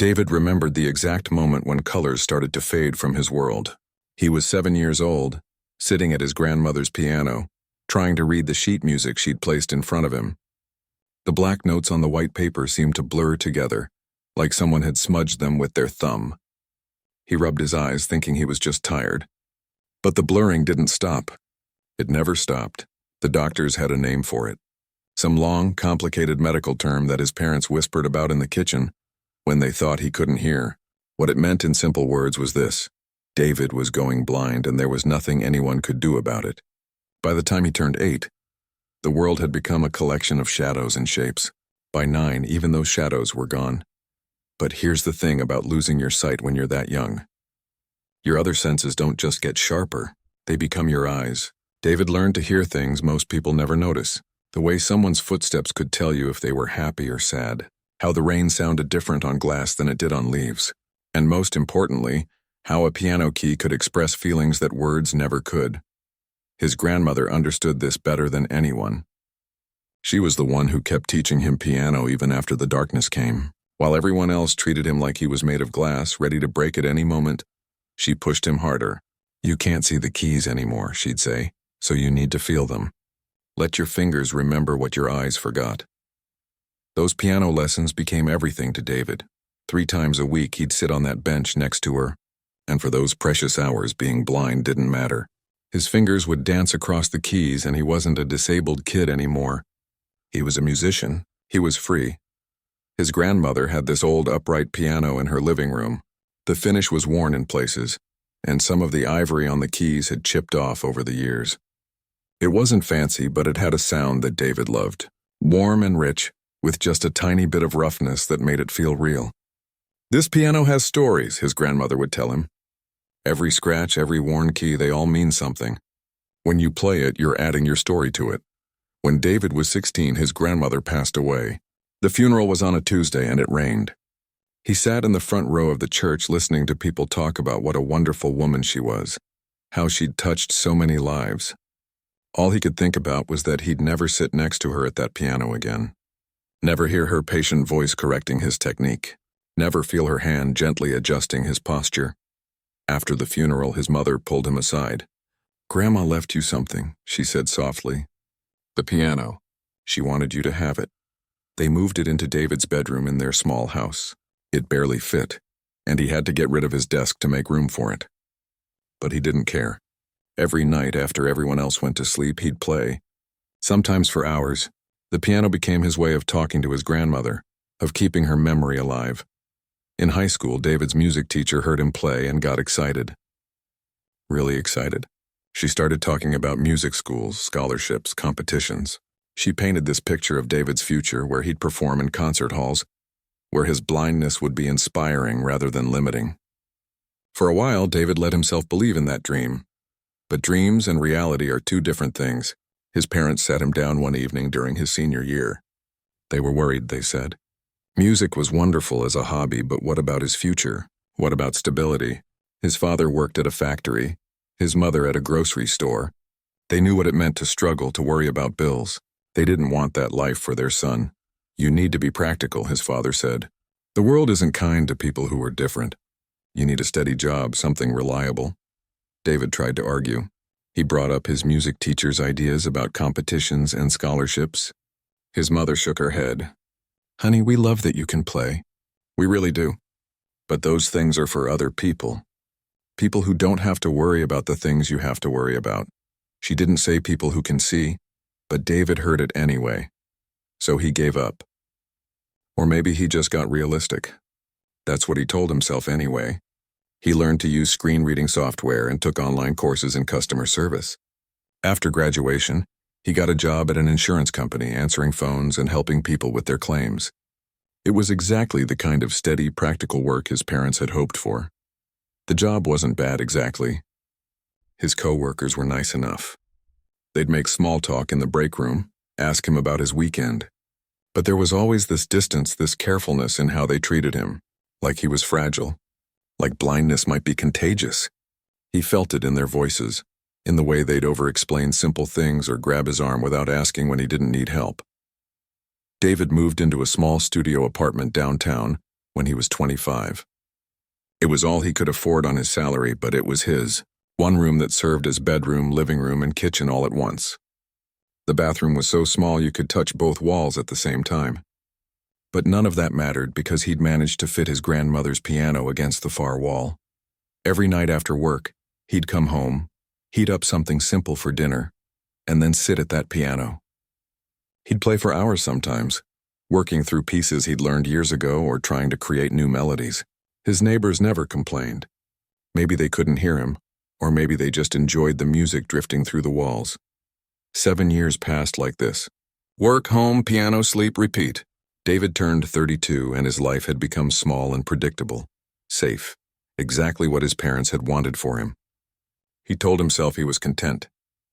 David remembered the exact moment when colors started to fade from his world. He was 7 years old, sitting at his grandmother's piano, trying to read the sheet music she'd placed in front of him. The black notes on the white paper seemed to blur together, like someone had smudged them with their thumb. He rubbed his eyes, thinking he was just tired. But the blurring didn't stop. It never stopped. The doctors had a name for it. Some long, complicated medical term that his parents whispered about in the kitchen when they thought he couldn't hear. What it meant in simple words was this: David was going blind, and there was nothing anyone could do about it. By the time he turned 8, the world had become a collection of shadows and shapes. By 9, even those shadows were gone. But here's the thing about losing your sight when you're that young. Your other senses don't just get sharper, they become your eyes. David learned to hear things most people never notice. The way someone's footsteps could tell you if they were happy or sad. How the rain sounded different on glass than it did on leaves. And most importantly, how a piano key could express feelings that words never could. His grandmother understood this better than anyone. She was the one who kept teaching him piano even after the darkness came. While everyone else treated him like he was made of glass, ready to break at any moment, she pushed him harder. "You can't see the keys anymore," she'd say, "so you need to feel them. Let your fingers remember what your eyes forgot." Those piano lessons became everything to David. 3 times a week he'd sit on that bench next to her, and for those precious hours being blind didn't matter. His fingers would dance across the keys, and he wasn't a disabled kid anymore. He was a musician. He was free. His grandmother had this old upright piano in her living room. The finish was worn in places, and some of the ivory on the keys had chipped off over the years. It wasn't fancy, but it had a sound that David loved. Warm and rich, with just a tiny bit of roughness that made it feel real. "This piano has stories," his grandmother would tell him. "Every scratch, every worn key, they all mean something. When you play it, you're adding your story to it." When David was 16, his grandmother passed away. The funeral was on a Tuesday, and it rained. He sat in the front row of the church listening to people talk about what a wonderful woman she was, how she'd touched so many lives. All he could think about was that he'd never sit next to her at that piano again. Never hear her patient voice correcting his technique. Never feel her hand gently adjusting his posture. After the funeral, his mother pulled him aside. "Grandma left you something," she said softly. "The piano. She wanted you to have it." They moved it into David's bedroom in their small house. It barely fit, and he had to get rid of his desk to make room for it. But he didn't care. Every night after everyone else went to sleep, he'd play. Sometimes for hours. The piano became his way of talking to his grandmother, of keeping her memory alive. In high school, David's music teacher heard him play and got excited. Really excited. She started talking about music schools, scholarships, competitions. She painted this picture of David's future where he'd perform in concert halls, where his blindness would be inspiring rather than limiting. For a while, David let himself believe in that dream. But dreams and reality are 2 different things. His parents sat him down one evening during his senior year. They were worried, they said. Music was wonderful as a hobby, but what about his future? What about stability? His father worked at a factory, his mother at a grocery store. They knew what it meant to struggle, to worry about bills. They didn't want that life for their son. "You need to be practical," his father said. "The world isn't kind to people who are different. You need a steady job, something reliable." David tried to argue. He brought up his music teacher's ideas about competitions and scholarships. His mother shook her head. "Honey, we love that you can play. We really do. But those things are for other people. People who don't have to worry about the things you have to worry about." She didn't say people who can see, but David heard it anyway. So he gave up. Or maybe he just got realistic. That's what he told himself anyway. He learned to use screen reading software and took online courses in customer service. After graduation, he got a job at an insurance company, answering phones and helping people with their claims. It was exactly the kind of steady, practical work his parents had hoped for. The job wasn't bad exactly. His co-workers were nice enough. They'd make small talk in the break room, ask him about his weekend. But there was always this distance, this carefulness in how they treated him, like he was fragile, like blindness might be contagious. He felt it in their voices, in the way they'd over-explain simple things or grab his arm without asking when he didn't need help. David moved into a small studio apartment downtown, when he was 25. It was all he could afford on his salary, but it was his. One room that served as bedroom, living room, and kitchen all at once. The bathroom was so small you could touch both walls at the same time. But none of that mattered because he'd managed to fit his grandmother's piano against the far wall. Every night after work, he'd come home, heat up something simple for dinner, and then sit at that piano. He'd play for hours sometimes, working through pieces he'd learned years ago or trying to create new melodies. His neighbors never complained. Maybe they couldn't hear him, or maybe they just enjoyed the music drifting through the walls. 7 years passed like this. Work, home, piano, sleep, repeat. David turned 32 and his life had become small and predictable, safe, exactly what his parents had wanted for him. He told himself he was content.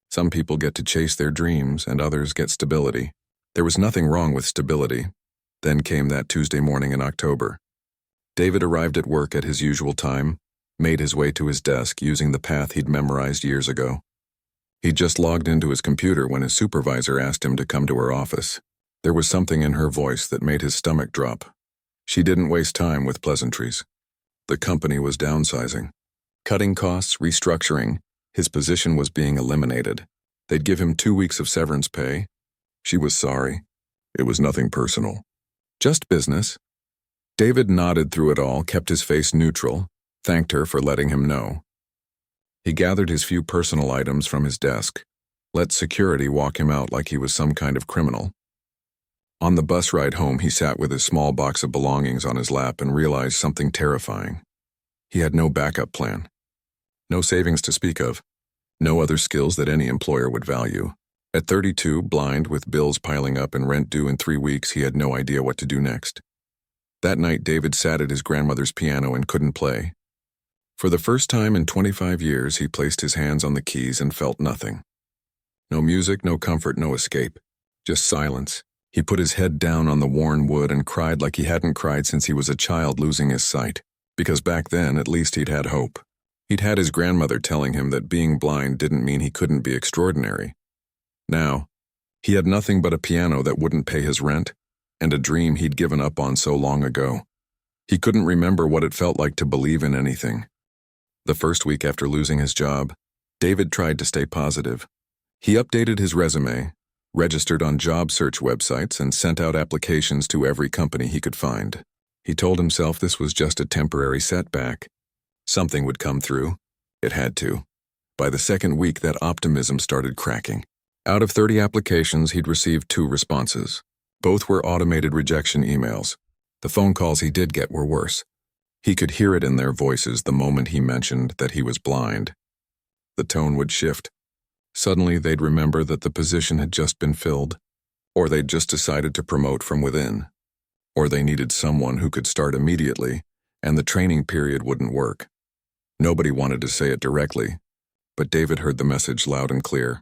Some people get to chase their dreams and others get stability. There was nothing wrong with stability. Then came that Tuesday morning in October. David arrived at work at his usual time, made his way to his desk using the path he'd memorized years ago. He'd just logged into his computer when his supervisor asked him to come to her office. There was something in her voice that made his stomach drop. She didn't waste time with pleasantries. The company was downsizing. Cutting costs, restructuring. His position was being eliminated. They'd give him 2 weeks of severance pay. She was sorry. It was nothing personal. Just business. David nodded through it all, kept his face neutral, thanked her for letting him know. He gathered his few personal items from his desk, let security walk him out like he was some kind of criminal. On the bus ride home, he sat with his small box of belongings on his lap and realized something terrifying. He had no backup plan. No savings to speak of. No other skills that any employer would value. At 32, blind, with bills piling up and rent due in 3 weeks, he had no idea what to do next. That night, David sat at his grandmother's piano and couldn't play. For the first time in 25 years, he placed his hands on the keys and felt nothing. No music, no comfort, no escape. Just silence. He put his head down on the worn wood and cried like he hadn't cried since he was a child losing his sight. Because back then, at least he'd had hope. He'd had his grandmother telling him that being blind didn't mean he couldn't be extraordinary. Now, he had nothing but a piano that wouldn't pay his rent, and a dream he'd given up on so long ago. He couldn't remember what it felt like to believe in anything. The first week after losing his job, David tried to stay positive. He updated his resume, registered on job search websites, and sent out applications to every company he could find. He told himself this was just a temporary setback. Something would come through. It had to. By the second week, that optimism started cracking. Out of 30 applications, he'd received 2 responses. Both were automated rejection emails. The phone calls he did get were worse. He could hear it in their voices the moment he mentioned that he was blind. The tone would shift. Suddenly, they'd remember that the position had just been filled, or they'd just decided to promote from within, or they needed someone who could start immediately, and the training period wouldn't work. Nobody wanted to say it directly, but David heard the message loud and clear.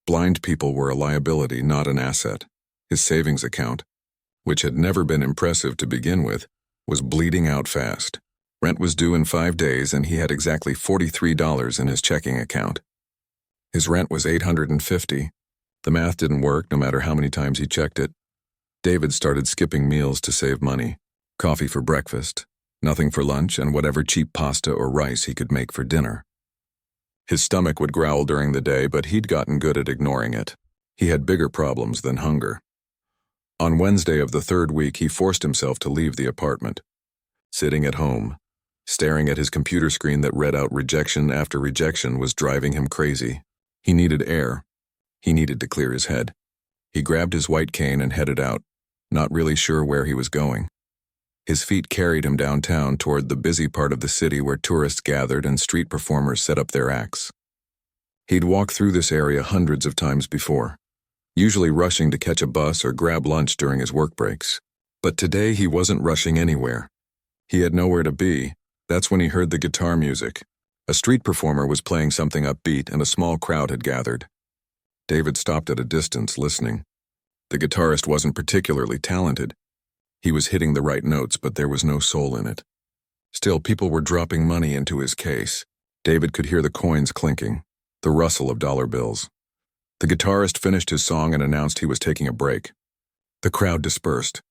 Blind people were a liability, not an asset. His savings account, which had never been impressive to begin with, was bleeding out fast. Rent was due in 5 days, and he had exactly $43 in his checking account. His rent was $850. The math didn't work no matter how many times he checked it. David started skipping meals to save money. Coffee for breakfast, nothing for lunch, and whatever cheap pasta or rice he could make for dinner. His stomach would growl during the day, but he'd gotten good at ignoring it. He had bigger problems than hunger. On Wednesday of the 3rd week, he forced himself to leave the apartment. Sitting at home, staring at his computer screen that read out rejection after rejection was driving him crazy. He needed air. He needed to clear his head. He grabbed his white cane and headed out, not really sure where he was going. His feet carried him downtown toward the busy part of the city where tourists gathered and street performers set up their acts. He'd walked through this area hundreds of times before, usually rushing to catch a bus or grab lunch during his work breaks. But today he wasn't rushing anywhere. He had nowhere to be. That's when he heard the guitar music. A street performer was playing something upbeat and a small crowd had gathered. David stopped at a distance, listening. The guitarist wasn't particularly talented. He was hitting the right notes, but there was no soul in it. Still, people were dropping money into his case. David could hear the coins clinking, the rustle of dollar bills. The guitarist finished his song and announced he was taking a break. The crowd dispersed.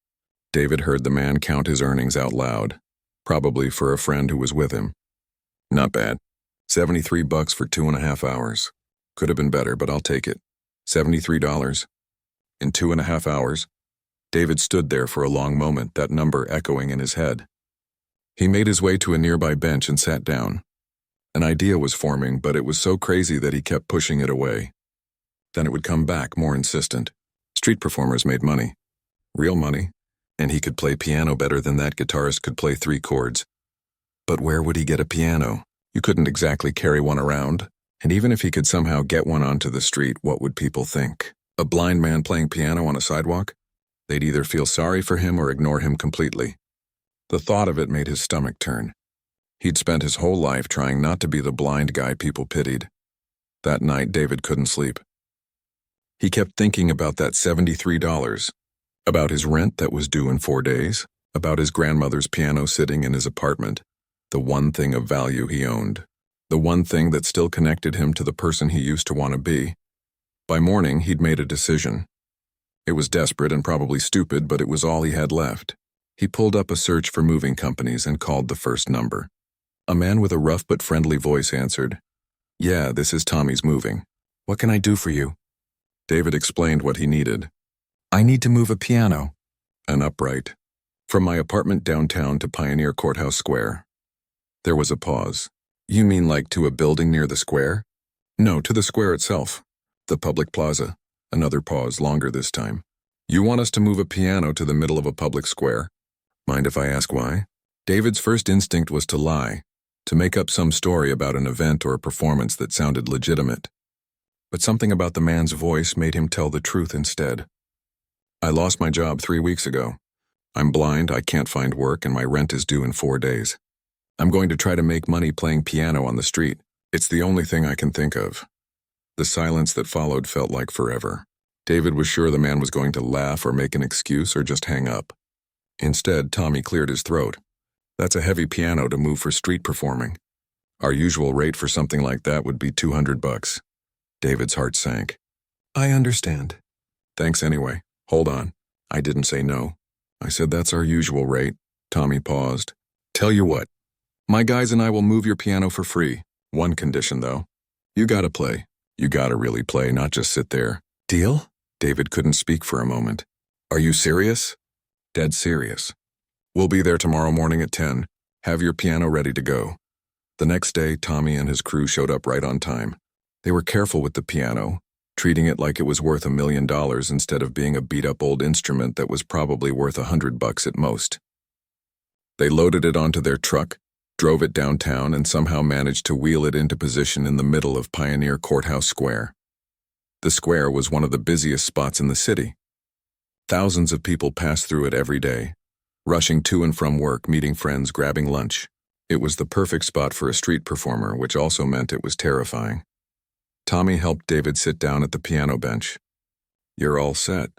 David heard the man count his earnings out loud, probably for a friend who was with him. Not bad. $73 for 2.5 hours. Could have been better, but I'll take it. $73. In 2.5 hours, David stood there for a long moment, that number echoing in his head. He made his way to a nearby bench and sat down. An idea was forming, but it was so crazy that he kept pushing it away. Then it would come back, more insistent. Street performers made money. Real money. And he could play piano better than that guitarist could play 3 chords. But where would he get a piano? You couldn't exactly carry one around. And even if he could somehow get one onto the street, what would people think? A blind man playing piano on a sidewalk? They'd either feel sorry for him or ignore him completely. The thought of it made his stomach turn. He'd spent his whole life trying not to be the blind guy people pitied. That night, David couldn't sleep. He kept thinking about that $73, about his rent that was due in 4 days, about his grandmother's piano sitting in his apartment, the one thing of value he owned, the one thing that still connected him to the person he used to want to be. By morning, he'd made a decision. It was desperate and probably stupid, but it was all he had left. He pulled up a search for moving companies and called the first number. A man with a rough but friendly voice answered. "Yeah, this is Tommy's Moving. What can I do for you?" David explained what he needed. "I need to move a piano." An upright. "From my apartment downtown to Pioneer Courthouse Square." There was a pause. "You mean like to a building near the square?" "No, to the square itself. The public plaza." Another pause, longer this time. "You want us to move a piano to the middle of a public square? Mind if I ask why?" David's first instinct was to lie, to make up some story about an event or a performance that sounded legitimate. But something about the man's voice made him tell the truth instead. "I lost my job 3 weeks ago. I'm blind, I can't find work, and my rent is due in 4 days. I'm going to try to make money playing piano on the street. It's the only thing I can think of." The silence that followed felt like forever. David was sure the man was going to laugh or make an excuse or just hang up. Instead, Tommy cleared his throat. "That's a heavy piano to move for street performing. Our usual rate for something like that would be $200. David's heart sank. "I understand." "Thanks anyway. Hold on. I didn't say no. I said that's our usual rate." Tommy paused. "Tell you what. My guys and I will move your piano for free. One condition, though. You gotta play. You gotta really play, not just sit there." "Deal?" David couldn't speak for a moment. "Are you serious?" "Dead serious. We'll be there tomorrow morning at 10. Have your piano ready to go." The next day, Tommy and his crew showed up right on time. They were careful with the piano, treating it like it was worth $1 million instead of being a beat-up old instrument that was probably worth $100 at most. They loaded it onto their truck, drove it downtown, and somehow managed to wheel it into position in the middle of Pioneer Courthouse Square. The square was one of the busiest spots in the city. Thousands of people passed through it every day, rushing to and from work, meeting friends, grabbing lunch. It was the perfect spot for a street performer, which also meant it was terrifying. Tommy helped David sit down at the piano bench. "You're all set.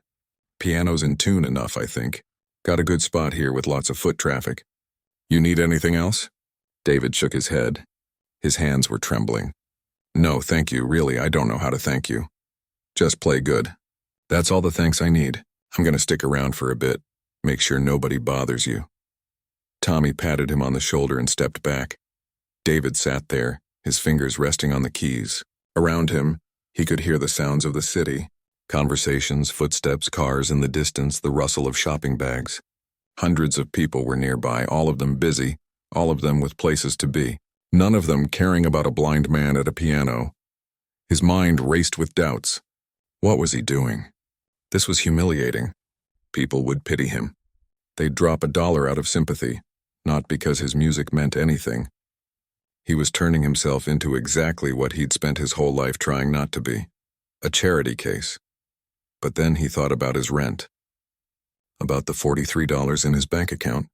Piano's in tune enough, I think. Got a good spot here with lots of foot traffic. You need anything else?" David shook his head. His hands were trembling. "No, thank you. Really, I don't know how to thank you. Just play good. That's all the thanks I need. I'm going to stick around for a bit. Make sure nobody bothers you." Tommy patted him on the shoulder and stepped back. David sat there, his fingers resting on the keys. Around him, he could hear the sounds of the city. Conversations, footsteps, cars in the distance, the rustle of shopping bags. Hundreds of people were nearby, all of them busy, all of them with places to be. None of them caring about a blind man at a piano. His mind raced with doubts. What was he doing? This was humiliating. People would pity him. They'd drop $1 out of sympathy, not because his music meant anything. He was turning himself into exactly what he'd spent his whole life trying not to be, a charity case. But then he thought about his rent, about the $43 in his bank account,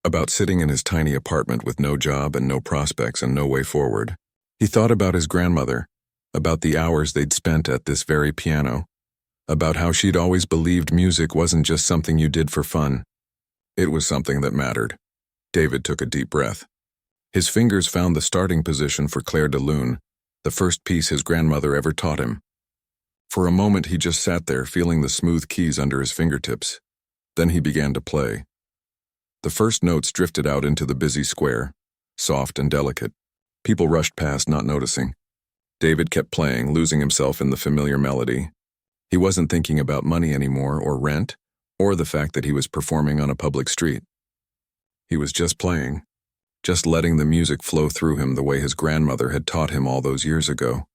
about sitting in his tiny apartment with no job and no prospects and no way forward. He thought about his grandmother, about the hours they'd spent at this very piano, about how she'd always believed music wasn't just something you did for fun. It was something that mattered. David took a deep breath. His fingers found the starting position for Clair de Lune, the first piece his grandmother ever taught him. For a moment he just sat there feeling the smooth keys under his fingertips. Then he began to play. The first notes drifted out into the busy square, soft and delicate. People rushed past, not noticing. David kept playing, losing himself in the familiar melody. He wasn't thinking about money anymore, or rent, or the fact that he was performing on a public street. He was just playing, just letting the music flow through him the way his grandmother had taught him all those years ago.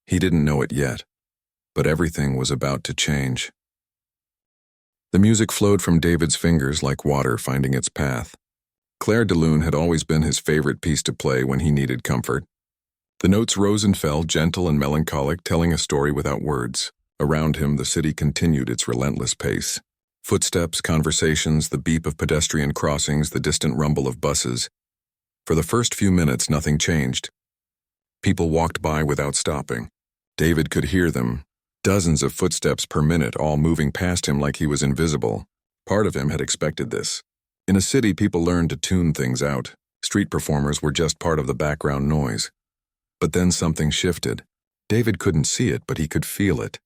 He didn't know it yet, but everything was about to change. The music flowed from David's fingers like water finding its path. Clair de Lune had always been his favorite piece to play when he needed comfort. The notes rose and fell, gentle and melancholic, telling a story without words. Around him, the city continued its relentless pace. Footsteps, conversations, the beep of pedestrian crossings, the distant rumble of buses. For the first few minutes, nothing changed. People walked by without stopping. David could hear them, dozens of footsteps per minute, all moving past him like he was invisible. Part of him had expected this. In a city, people learned to tune things out. Street performers were just part of the background noise. But then something shifted. David couldn't see it, but he could feel it.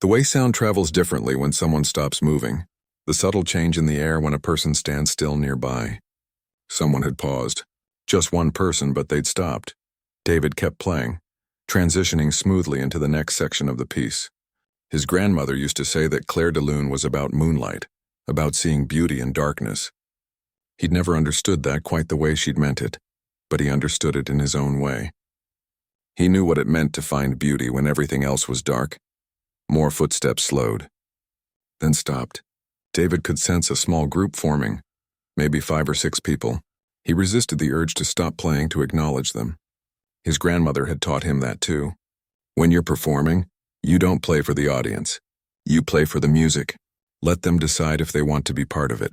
The way sound travels differently when someone stops moving. The subtle change in the air when a person stands still nearby. Someone had paused. Just one person, but they'd stopped. David kept playing, transitioning smoothly into the next section of the piece. His grandmother used to say that Clair de Lune was about moonlight, about seeing beauty in darkness. He'd never understood that quite the way she'd meant it, but he understood it in his own way. He knew what it meant to find beauty when everything else was dark. More footsteps slowed, then stopped. David could sense a small group forming, maybe 5 or 6 people. He resisted the urge to stop playing to acknowledge them. His grandmother had taught him that too. When you're performing, you don't play for the audience. You play for the music. Let them decide if they want to be part of it.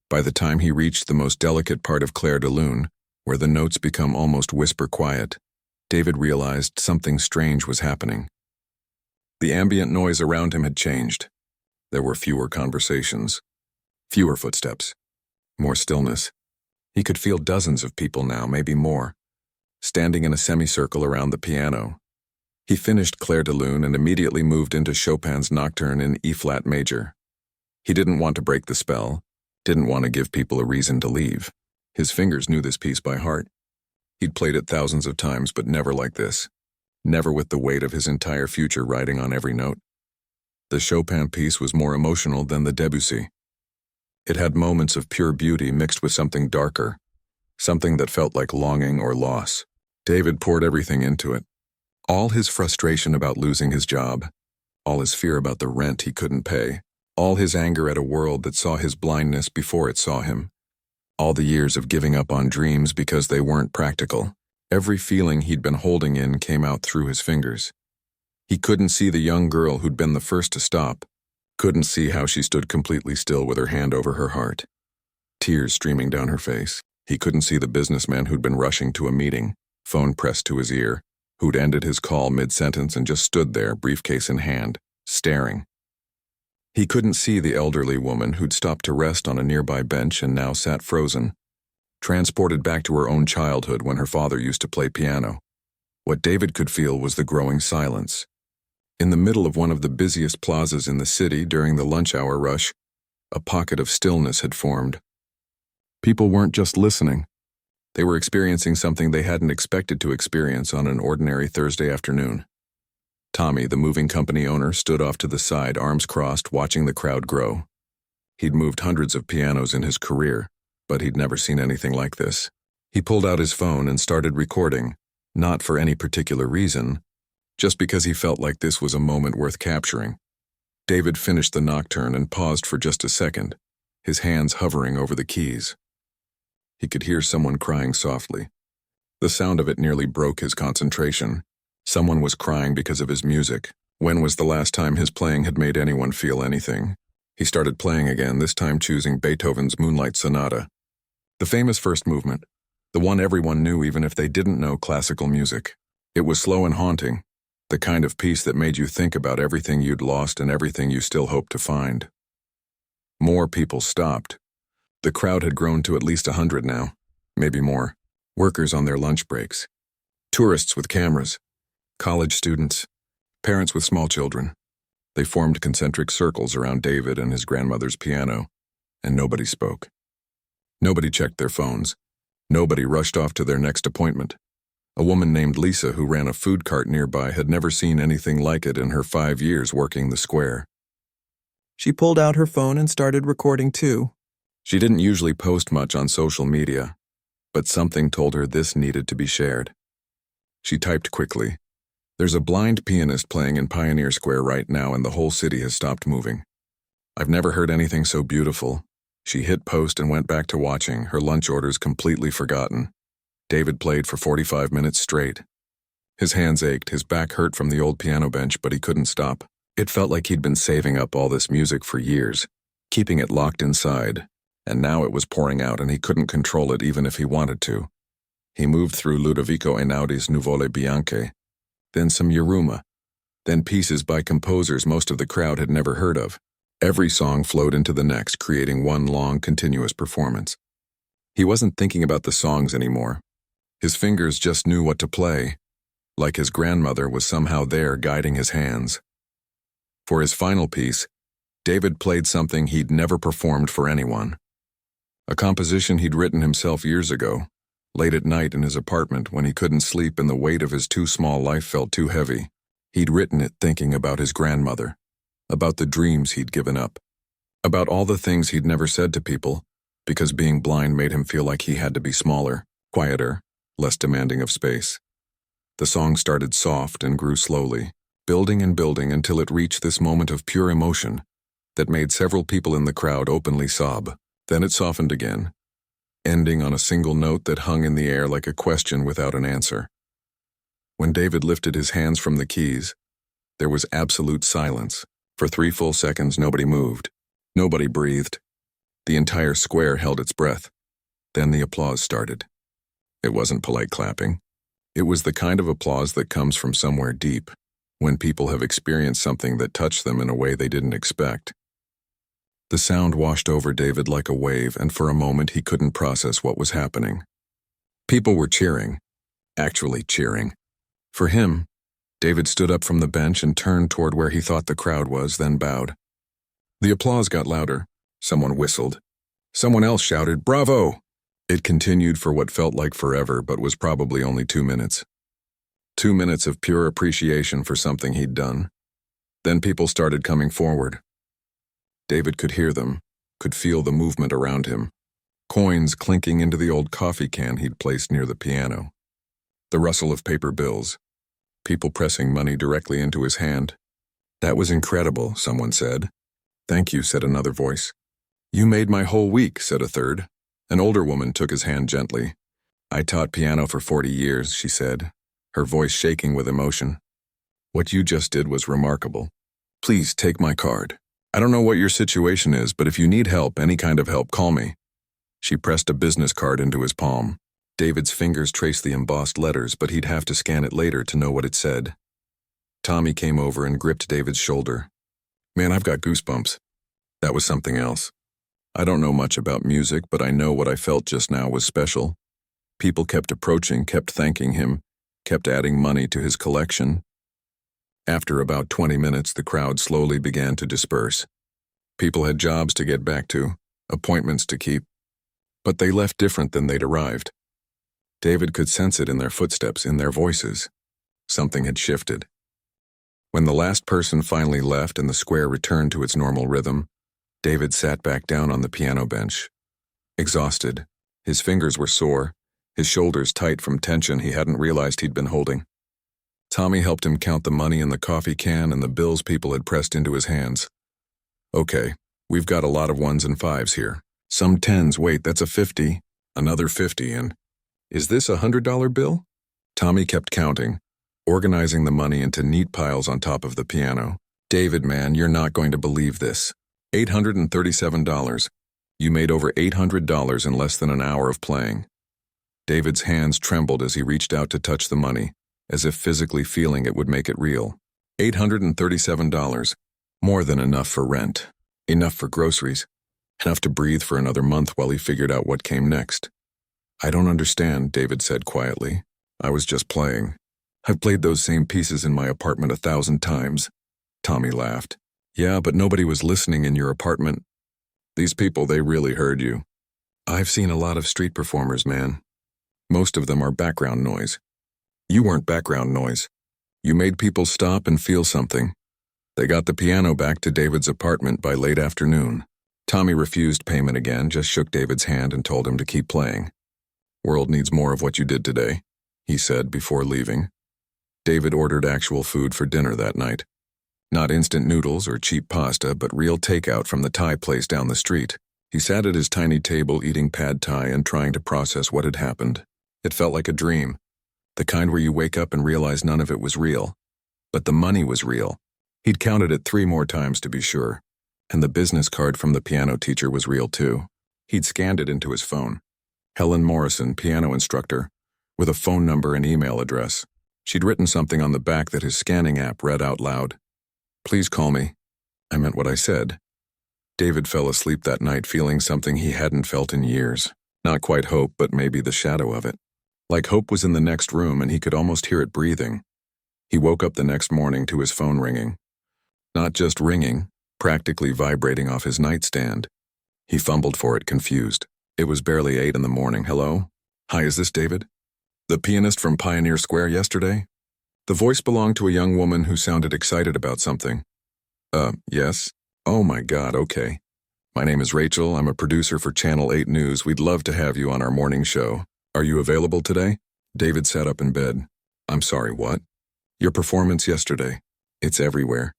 By the time he reached the most delicate part of Clair de Lune, where the notes become almost whisper quiet, David realized something strange was happening. The ambient noise around him had changed. There were fewer conversations, fewer footsteps, more stillness. He could feel dozens of people now, maybe more, standing in a semicircle around the piano. He finished Clair de Lune and immediately moved into Chopin's Nocturne in E-flat major. He didn't want to break the spell, didn't want to give people a reason to leave. His fingers knew this piece by heart. He'd played it thousands of times, but never like this. Never with the weight of his entire future riding on every note. The Chopin piece was more emotional than the Debussy. It had moments of pure beauty mixed with something darker, something that felt like longing or loss. David poured everything into it. All his frustration about losing his job, all his fear about the rent he couldn't pay, all his anger at a world that saw his blindness before it saw him, all the years of giving up on dreams because they weren't practical. Every feeling he'd been holding in came out through his fingers. He couldn't see the young girl who'd been the first to stop, couldn't see how she stood completely still with her hand over her heart, tears streaming down her face. He couldn't see the businessman who'd been rushing to a meeting, phone pressed to his ear, who'd ended his call mid-sentence and just stood there, briefcase in hand, staring. He couldn't see the elderly woman who'd stopped to rest on a nearby bench and now sat frozen, transported back to her own childhood when her father used to play piano. What David could feel was the growing silence. In the middle of one of the busiest plazas in the city during the lunch hour rush, a pocket of stillness had formed. People weren't just listening. They were experiencing something they hadn't expected to experience on an ordinary Thursday afternoon. Tommy, the moving company owner, stood off to the side, arms crossed, watching the crowd grow. He'd moved hundreds of pianos in his career, but he'd never seen anything like this. He pulled out his phone and started recording, not for any particular reason, just because he felt like this was a moment worth capturing. David finished the nocturne and paused for just a second, his hands hovering over the keys. He could hear someone crying softly. The sound of it nearly broke his concentration. Someone was crying because of his music. When was the last time his playing had made anyone feel anything? He started playing again, this time choosing Beethoven's Moonlight Sonata. The famous first movement, the one everyone knew even if they didn't know classical music. It was slow and haunting, the kind of piece that made you think about everything you'd lost and everything you still hoped to find. More people stopped. The crowd had grown to at least 100 now, maybe more. Workers on their lunch breaks, tourists with cameras, college students, parents with small children. They formed concentric circles around David and his grandmother's piano, and nobody spoke. Nobody checked their phones. Nobody rushed off to their next appointment. A woman named Lisa, who ran a food cart nearby, had never seen anything like it in her 5 years working the square. She pulled out her phone and started recording too. She didn't usually post much on social media, but something told her this needed to be shared. She typed quickly, "There's a blind pianist playing in Pioneer Square right now and the whole city has stopped moving. I've never heard anything so beautiful." She hit post and went back to watching, her lunch orders completely forgotten. David played for 45 minutes straight. His hands ached, his back hurt from the old piano bench, but he couldn't stop. It felt like he'd been saving up all this music for years, keeping it locked inside, and now it was pouring out and he couldn't control it even if he wanted to. He moved through Ludovico Einaudi's Nuvole Bianche, then some Yuruma, then pieces by composers most of the crowd had never heard of. Every song flowed into the next, creating one long, continuous performance. He wasn't thinking about the songs anymore. His fingers just knew what to play, like his grandmother was somehow there guiding his hands. For his final piece, David played something he'd never performed for anyone. A composition he'd written himself years ago, late at night in his apartment when he couldn't sleep and the weight of his too small life felt too heavy. He'd written it thinking about his grandmother, about the dreams he'd given up, about all the things he'd never said to people, because being blind made him feel like he had to be smaller, quieter, less demanding of space. The song started soft and grew slowly, building and building until it reached this moment of pure emotion that made several people in the crowd openly sob. Then it softened again, ending on a single note that hung in the air like a question without an answer. When David lifted his hands from the keys, there was absolute silence. For 3 full seconds, nobody moved. Nobody breathed. The entire square held its breath. Then the applause started. It wasn't polite clapping. It was the kind of applause that comes from somewhere deep, when people have experienced something that touched them in a way they didn't expect. The sound washed over David like a wave, and for a moment he couldn't process what was happening. People were cheering, actually cheering. For him, David stood up from the bench and turned toward where he thought the crowd was, then bowed. The applause got louder. Someone whistled. Someone else shouted, "Bravo!" It continued for what felt like forever, but was probably only 2 minutes. 2 minutes of pure appreciation for something he'd done. Then people started coming forward. David could hear them, could feel the movement around him. Coins clinking into the old coffee can he'd placed near the piano. The rustle of paper bills. People pressing money directly into his hand. "That was incredible," someone said. "Thank you," said another voice. "You made my whole week," said a third. An older woman took his hand gently. "I taught piano for 40 years, she said, her voice shaking with emotion. "What you just did was remarkable. Please take my card. I don't know what your situation is, but if you need help, any kind of help, call me." She pressed a business card into his palm. David's fingers traced the embossed letters, but he'd have to scan it later to know what it said. Tommy came over and gripped David's shoulder. "Man, I've got goosebumps. That was something else. I don't know much about music, but I know what I felt just now was special. People kept approaching, kept thanking him, kept adding money to his collection." After about 20 minutes, the crowd slowly began to disperse. People had jobs to get back to, appointments to keep, but they left different than they'd arrived. David could sense it in their footsteps, in their voices. Something had shifted. When the last person finally left and the square returned to its normal rhythm, David sat back down on the piano bench. Exhausted, his fingers were sore, his shoulders tight from tension he hadn't realized he'd been holding. Tommy helped him count the money in the coffee can and the bills people had pressed into his hands. "Okay, we've got a lot of 1s and 5s here. Some 10s, wait, that's a 50, another 50, and is this a $100 bill?" Tommy kept counting, organizing the money into neat piles on top of the piano. "David, man, you're not going to believe this. $837. You made over $800 in less than an hour of playing." David's hands trembled as he reached out to touch the money, as if physically feeling it would make it real. $837. More than enough for rent, enough for groceries, enough to breathe for another month while he figured out what came next. "I don't understand," David said quietly. "I was just playing. I've played those same pieces in my apartment 1,000 times. Tommy laughed. "Yeah, but nobody was listening in your apartment. These people, they really heard you. I've seen a lot of street performers, man. Most of them are background noise. You weren't background noise. You made people stop and feel something. They got the piano back to David's apartment by late afternoon. Tommy refused payment again, just shook David's hand and told him to keep playing. World needs more of what you did today, he said before leaving. David ordered actual food for dinner that night. Not instant noodles or cheap pasta, but real takeout from the Thai place down the street. He sat at his tiny table eating pad Thai and trying to process what had happened. It felt like a dream, the kind where you wake up and realize none of it was real. But the money was real. He'd counted it 3 more times to be sure. And the business card from the piano teacher was real too. He'd scanned it into his phone. Helen Morrison, piano instructor, with a phone number and email address. She'd written something on the back that his scanning app read out loud. Please call me. I meant what I said. David fell asleep that night feeling something he hadn't felt in years. Not quite hope, but maybe the shadow of it. Like hope was in the next room and he could almost hear it breathing. He woke up the next morning to his phone ringing. Not just ringing, practically vibrating off his nightstand. He fumbled for it, confused. It was barely 8 in the morning. Hello? Hi, is this David? The pianist from Pioneer Square yesterday? The voice belonged to a young woman who sounded excited about something. Yes? Oh my God, okay. My name is Rachel. I'm a producer for Channel 8 News. We'd love to have you on our morning show. Are you available today? David sat up in bed. I'm sorry, what? Your performance yesterday. It's everywhere.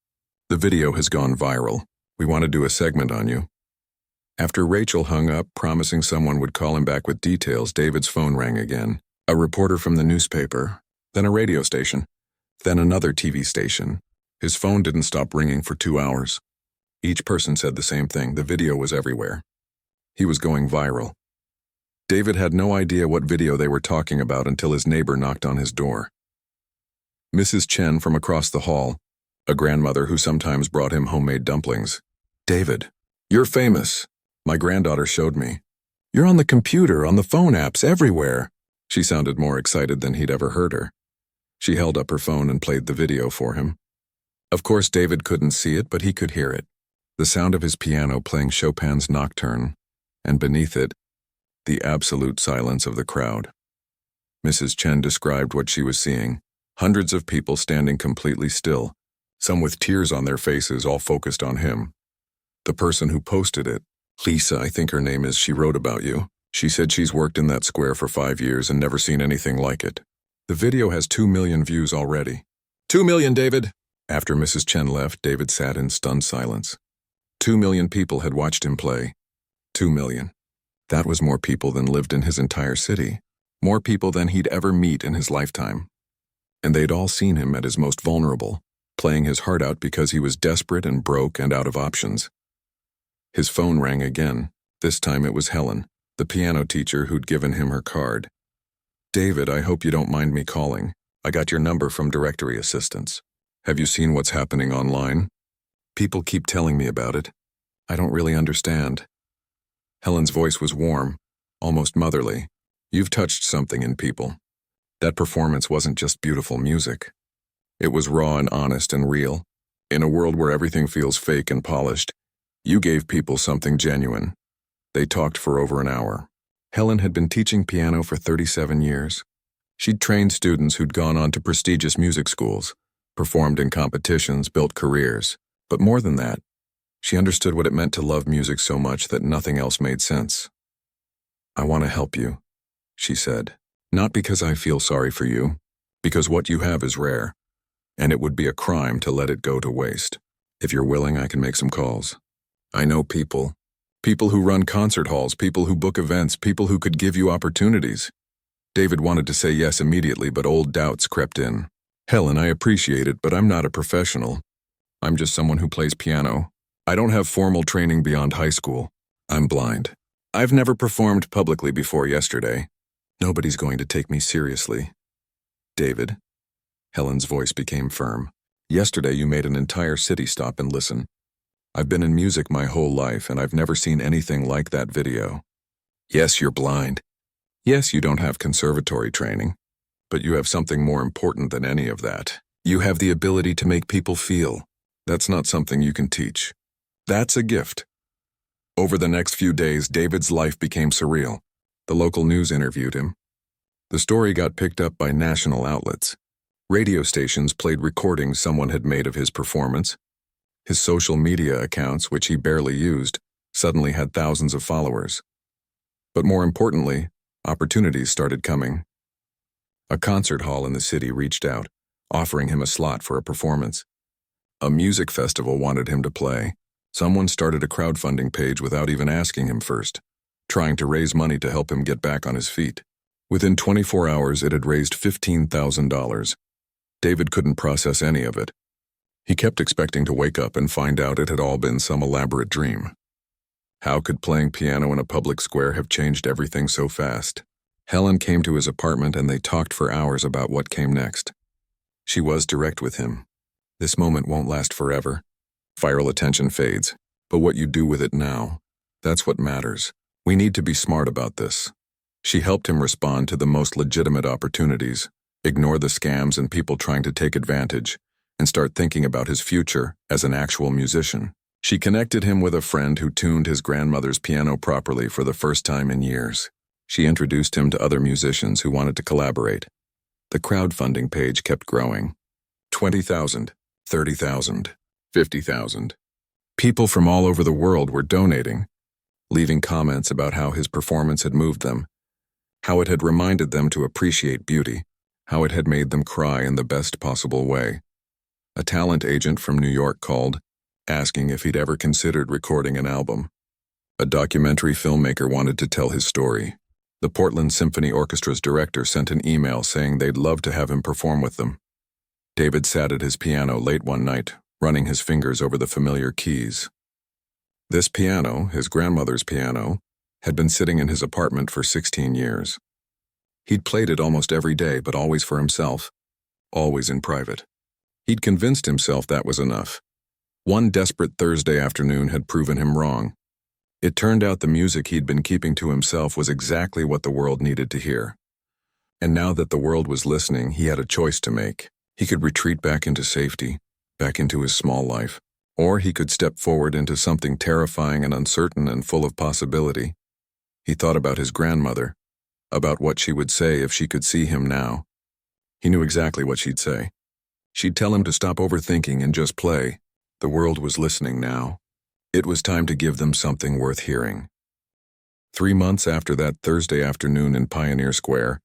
The video has gone viral. We want to do a segment on you. After Rachel hung up, promising someone would call him back with details, David's phone rang again. A reporter from the newspaper, then a radio station, then another TV station. His phone didn't stop ringing for 2 hours. Each person said the same thing. The video was everywhere. He was going viral. David had no idea what video they were talking about until his neighbor knocked on his door. Mrs. Chen from across the hall, a grandmother who sometimes brought him homemade dumplings. David, you're famous. My granddaughter showed me. You're on the computer, on the phone apps, everywhere. She sounded more excited than he'd ever heard her. She held up her phone and played the video for him. Of course, David couldn't see it, but he could hear it. The sound of his piano playing Chopin's Nocturne, and beneath it, the absolute silence of the crowd. Mrs. Chen described what she was seeing. Hundreds of people standing completely still, some with tears on their faces, all focused on him. The person who posted it, Lisa, I think her name is, she wrote about you. She said she's worked in that square for 5 years and never seen anything like it. The video has 2 million views already. 2 million, David! After Mrs. Chen left, David sat in stunned silence. 2 million people had watched him play. 2 million. That was more people than lived in his entire city. More people than he'd ever meet in his lifetime. And they'd all seen him at his most vulnerable, playing his heart out because he was desperate and broke and out of options. His phone rang again. This time it was Helen, the piano teacher who'd given him her card. David, I hope you don't mind me calling. I got your number from directory assistants. Have you seen what's happening online? People keep telling me about it. I don't really understand. Helen's voice was warm, almost motherly. You've touched something in people. That performance wasn't just beautiful music. It was raw and honest and real. In a world where everything feels fake and polished, you gave people something genuine. They talked for over an hour. Helen had been teaching piano for 37 years. She'd trained students who'd gone on to prestigious music schools, performed in competitions, built careers. But more than that, she understood what it meant to love music so much that nothing else made sense. I want to help you, she said. Not because I feel sorry for you, because what you have is rare, and it would be a crime to let it go to waste. If you're willing, I can make some calls. I know people who run concert halls, people who book events, people who could give you opportunities. David wanted to say yes immediately, but old doubts crept in. Helen, I appreciate it, but I'm not a professional. I'm just someone who plays piano. I don't have formal training beyond high school. I'm blind. I've never performed publicly before yesterday. Nobody's going to take me seriously. David. Helen's voice became firm. Yesterday you made an entire city stop and listen. I've been in music my whole life and I've never seen anything like that video. Yes, you're blind. Yes, you don't have conservatory training. But you have something more important than any of that. You have the ability to make people feel. That's not something you can teach. That's a gift. Over the next few days, David's life became surreal. The local news interviewed him. The story got picked up by national outlets. Radio stations played recordings someone had made of his performance. His social media accounts, which he barely used, suddenly had thousands of followers. But more importantly, opportunities started coming. A concert hall in the city reached out, offering him a slot for a performance. A music festival wanted him to play. Someone started a crowdfunding page without even asking him first, trying to raise money to help him get back on his feet. Within 24 hours, it had raised $15,000. David couldn't process any of it. He kept expecting to wake up and find out it had all been some elaborate dream. How could playing piano in a public square have changed everything so fast? Helen came to his apartment and they talked for hours about what came next. She was direct with him. This moment won't last forever. Viral attention fades, but what you do with it now, that's what matters. We need to be smart about this. She helped him respond to the most legitimate opportunities, ignore the scams and people trying to take advantage, and start thinking about his future as an actual musician. She connected him with a friend who tuned his grandmother's piano properly for the first time in years. She introduced him to other musicians who wanted to collaborate. The crowdfunding page kept growing. 20,000, 30,000, 50,000. People from all over the world were donating, leaving comments about how his performance had moved them, how it had reminded them to appreciate beauty, how it had made them cry in the best possible way. A talent agent from New York called, asking if he'd ever considered recording an album. A documentary filmmaker wanted to tell his story. The Portland Symphony Orchestra's director sent an email saying they'd love to have him perform with them. David sat at his piano late one night, running his fingers over the familiar keys. This piano, his grandmother's piano, had been sitting in his apartment for 16 years. He'd played it almost every day, but always for himself, always in private. He'd convinced himself that was enough. One desperate Thursday afternoon had proven him wrong. It turned out the music he'd been keeping to himself was exactly what the world needed to hear. And now that the world was listening, he had a choice to make. He could retreat back into safety, back into his small life, or he could step forward into something terrifying and uncertain and full of possibility. He thought about his grandmother, about what she would say if she could see him now. He knew exactly what she'd say. She'd tell him to stop overthinking and just play. The world was listening now. It was time to give them something worth hearing. 3 months after that Thursday afternoon in Pioneer Square,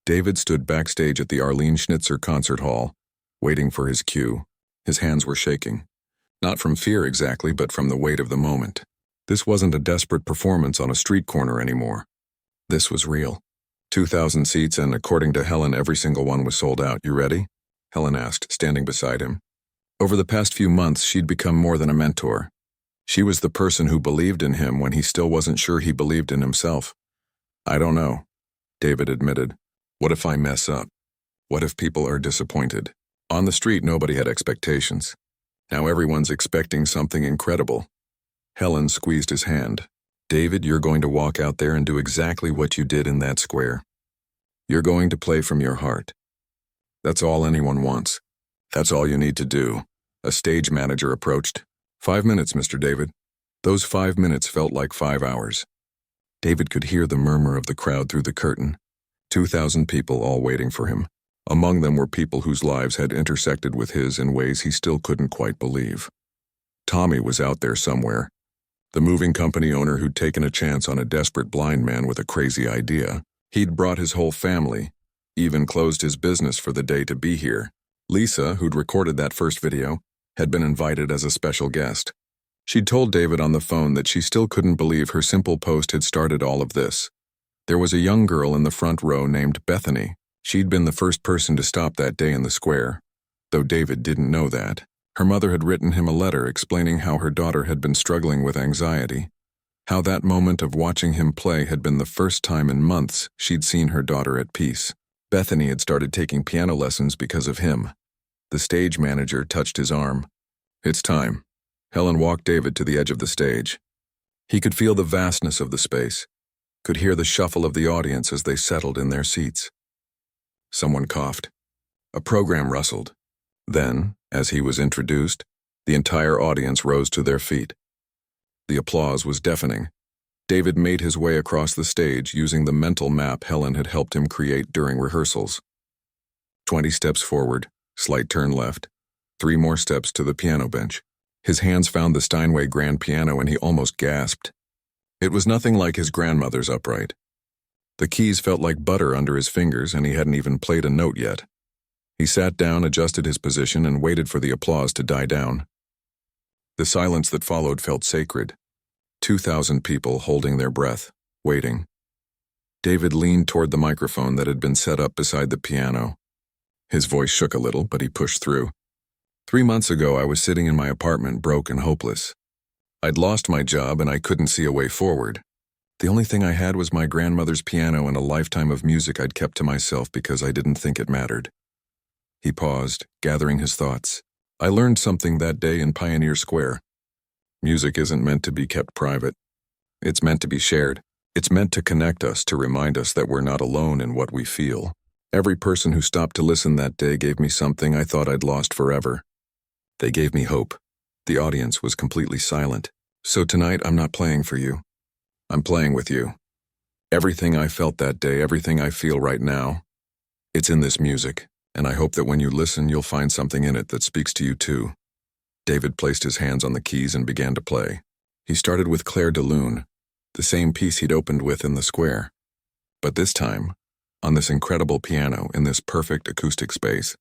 David stood backstage at the Arlene Schnitzer Concert Hall, waiting for his cue. His hands were shaking. Not from fear exactly, but from the weight of the moment. This wasn't a desperate performance on a street corner anymore. This was real. 2,000 seats, and according to Helen, every single one was sold out. You ready? Helen asked, standing beside him. Over the past few months, she'd become more than a mentor. She was the person who believed in him when he still wasn't sure he believed in himself. I don't know, David admitted. What if I mess up? What if people are disappointed? On the street, nobody had expectations. Now everyone's expecting something incredible. Helen squeezed his hand. David, you're going to walk out there and do exactly what you did in that square. You're going to play from your heart. That's all anyone wants. That's all you need to do. A stage manager approached. 5 minutes, Mr. David. Those 5 minutes felt like 5 hours. David could hear the murmur of the crowd through the curtain. 2,000 people all waiting for him. Among them were people whose lives had intersected with his in ways he still couldn't quite believe. Tommy was out there somewhere. The moving company owner who'd taken a chance on a desperate blind man with a crazy idea. He'd brought his whole family, even closed his business for the day to be here. Lisa, who'd recorded that first video, had been invited as a special guest. She'd told David on the phone that she still couldn't believe her simple post had started all of this. There was a young girl in the front row named Bethany. She'd been the first person to stop that day in the square, though David didn't know that. Her mother had written him a letter explaining how her daughter had been struggling with anxiety, how that moment of watching him play had been the first time in months she'd seen her daughter at peace. Bethany had started taking piano lessons because of him. The stage manager touched his arm. It's time. Helen walked David to the edge of the stage. He could feel the vastness of the space, could hear the shuffle of the audience as they settled in their seats. Someone coughed. A program rustled. Then, as he was introduced, the entire audience rose to their feet. The applause was deafening. David made his way across the stage using the mental map Helen had helped him create during rehearsals. 20 steps forward, slight turn left, 3 more steps to the piano bench. His hands found the Steinway grand piano and he almost gasped. It was nothing like his grandmother's upright. The keys felt like butter under his fingers and he hadn't even played a note yet. He sat down, adjusted his position, and waited for the applause to die down. The silence that followed felt sacred. 2,000 people holding their breath, waiting. David leaned toward the microphone that had been set up beside the piano. His voice shook a little, but he pushed through. 3 months ago, I was sitting in my apartment, broke and hopeless. I'd lost my job and I couldn't see a way forward. The only thing I had was my grandmother's piano and a lifetime of music I'd kept to myself because I didn't think it mattered. He paused, gathering his thoughts. I learned something that day in Pioneer Square. Music isn't meant to be kept private. It's meant to be shared. It's meant to connect us, to remind us that we're not alone in what we feel. Every person who stopped to listen that day gave me something I thought I'd lost forever. They gave me hope. The audience was completely silent. So tonight, I'm not playing for you. I'm playing with you. Everything I felt that day, everything I feel right now, it's in this music, and I hope that when you listen, you'll find something in it that speaks to you too. David placed his hands on the keys and began to play. He started with Claire de Lune, the same piece he'd opened with in the square. But this time, on this incredible piano, in this perfect acoustic space,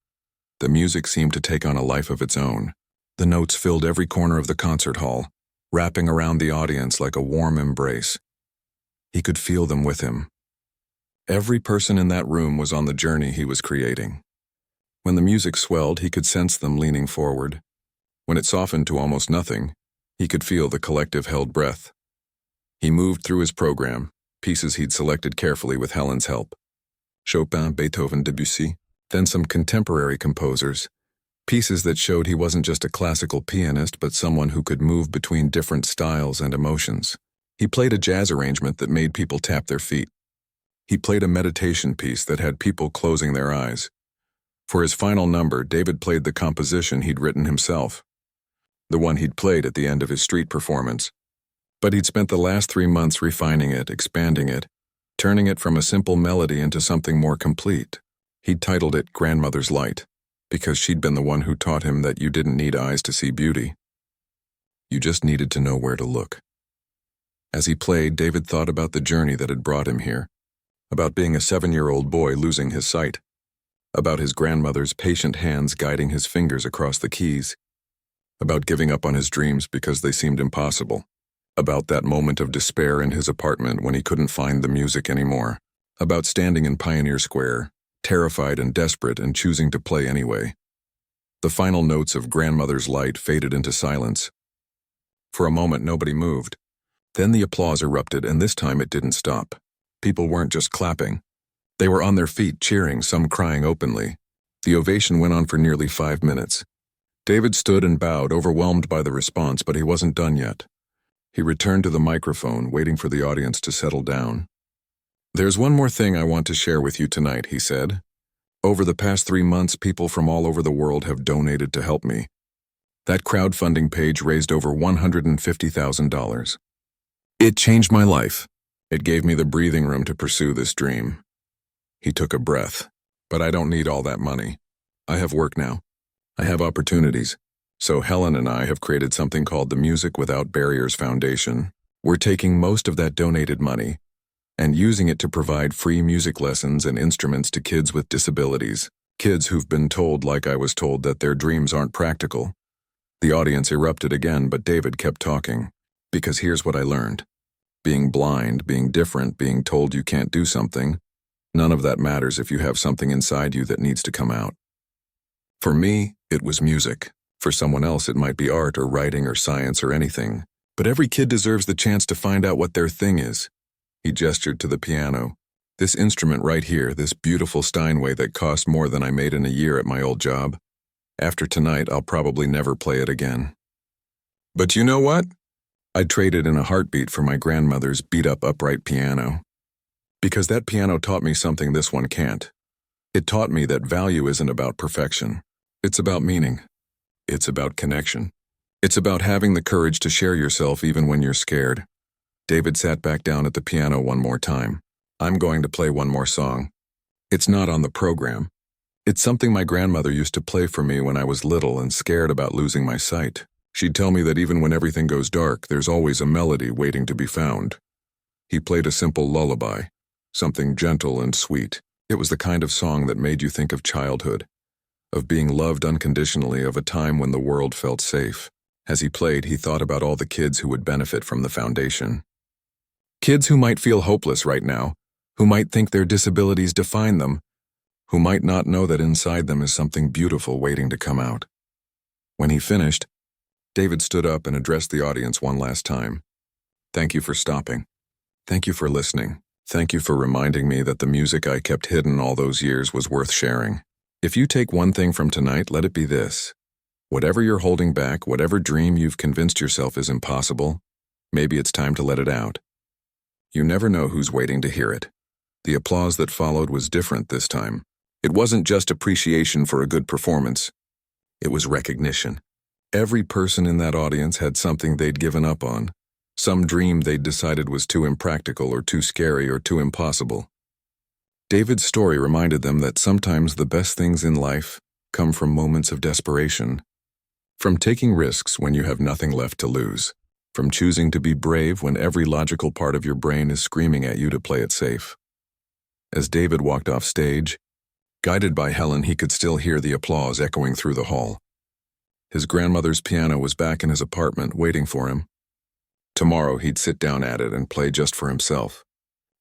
the music seemed to take on a life of its own. The notes filled every corner of the concert hall, wrapping around the audience like a warm embrace. He could feel them with him. Every person in that room was on the journey he was creating. When the music swelled, he could sense them leaning forward. When it softened to almost nothing, he could feel the collective held breath. He moved through his program, pieces he'd selected carefully with Helen's help. Chopin, Beethoven, Debussy, then some contemporary composers, pieces that showed he wasn't just a classical pianist but someone who could move between different styles and emotions. He played a jazz arrangement that made people tap their feet. He played a meditation piece that had people closing their eyes. For his final number, David played the composition he'd written himself, the one he'd played at the end of his street performance. But he'd spent the last 3 months refining it, expanding it, turning it from a simple melody into something more complete. He'd titled it Grandmother's Light, because she'd been the one who taught him that you didn't need eyes to see beauty. You just needed to know where to look. As he played, David thought about the journey that had brought him here, about being a 7-year-old boy losing his sight, about his grandmother's patient hands guiding his fingers across the keys, about giving up on his dreams because they seemed impossible, about that moment of despair in his apartment when he couldn't find the music anymore, about standing in Pioneer Square, terrified and desperate and choosing to play anyway. The final notes of Grandmother's Light faded into silence. For a moment, nobody moved. Then the applause erupted, and this time it didn't stop. People weren't just clapping. They were on their feet cheering, some crying openly. The ovation went on for nearly 5 minutes. David stood and bowed, overwhelmed by the response, but he wasn't done yet. He returned to the microphone, waiting for the audience to settle down. There's one more thing I want to share with you tonight, he said. Over the past 3 months, people from all over the world have donated to help me. That crowdfunding page raised over $150,000. It changed my life. It gave me the breathing room to pursue this dream. He took a breath. But I don't need all that money. I have work now. I have opportunities. So Helen and I have created something called the Music Without Barriers Foundation. We're taking most of that donated money and using it to provide free music lessons and instruments to kids with disabilities, kids who've been told, like I was told, that their dreams aren't practical. The audience erupted again, but David kept talking. Because here's what I learned. Being blind, being different, being told you can't do something, none of that matters if you have something inside you that needs to come out. For me, it was music. For someone else, it might be art or writing or science or anything. But every kid deserves the chance to find out what their thing is. He gestured to the piano. This instrument right here, this beautiful Steinway that cost more than I made in a year at my old job. After tonight, I'll probably never play it again. But you know what? I'd trade it in a heartbeat for my grandmother's beat-up upright piano. Because that piano taught me something this one can't. It taught me that value isn't about perfection. It's about meaning. It's about connection. It's about having the courage to share yourself even when you're scared. David sat back down at the piano one more time. I'm going to play one more song. It's not on the program. It's something my grandmother used to play for me when I was little and scared about losing my sight. She'd tell me that even when everything goes dark, there's always a melody waiting to be found. He played a simple lullaby, something gentle and sweet. It was the kind of song that made you think of childhood, of being loved unconditionally, of a time when the world felt safe. As he played, he thought about all the kids who would benefit from the foundation. Kids who might feel hopeless right now, who might think their disabilities define them, who might not know that inside them is something beautiful waiting to come out. When he finished, David stood up and addressed the audience one last time. Thank you for stopping. Thank you for listening. Thank you for reminding me that the music I kept hidden all those years was worth sharing. If you take one thing from tonight, let it be this. Whatever you're holding back, whatever dream you've convinced yourself is impossible, maybe it's time to let it out. You never know who's waiting to hear it. The applause that followed was different this time. It wasn't just appreciation for a good performance. It was recognition. Every person in that audience had something they'd given up on, some dream they'd decided was too impractical or too scary or too impossible. David's story reminded them that sometimes the best things in life come from moments of desperation, from taking risks when you have nothing left to lose, from choosing to be brave when every logical part of your brain is screaming at you to play it safe. As David walked off stage, guided by Helen, he could still hear the applause echoing through the hall. His grandmother's piano was back in his apartment waiting for him. Tomorrow he'd sit down at it and play just for himself,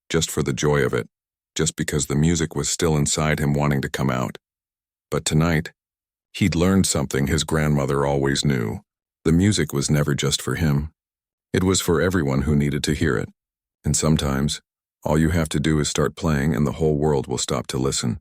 just for the joy of it, just because the music was still inside him wanting to come out. But tonight, he'd learned something his grandmother always knew. The music was never just for him. It was for everyone who needed to hear it. And sometimes, all you have to do is start playing and the whole world will stop to listen.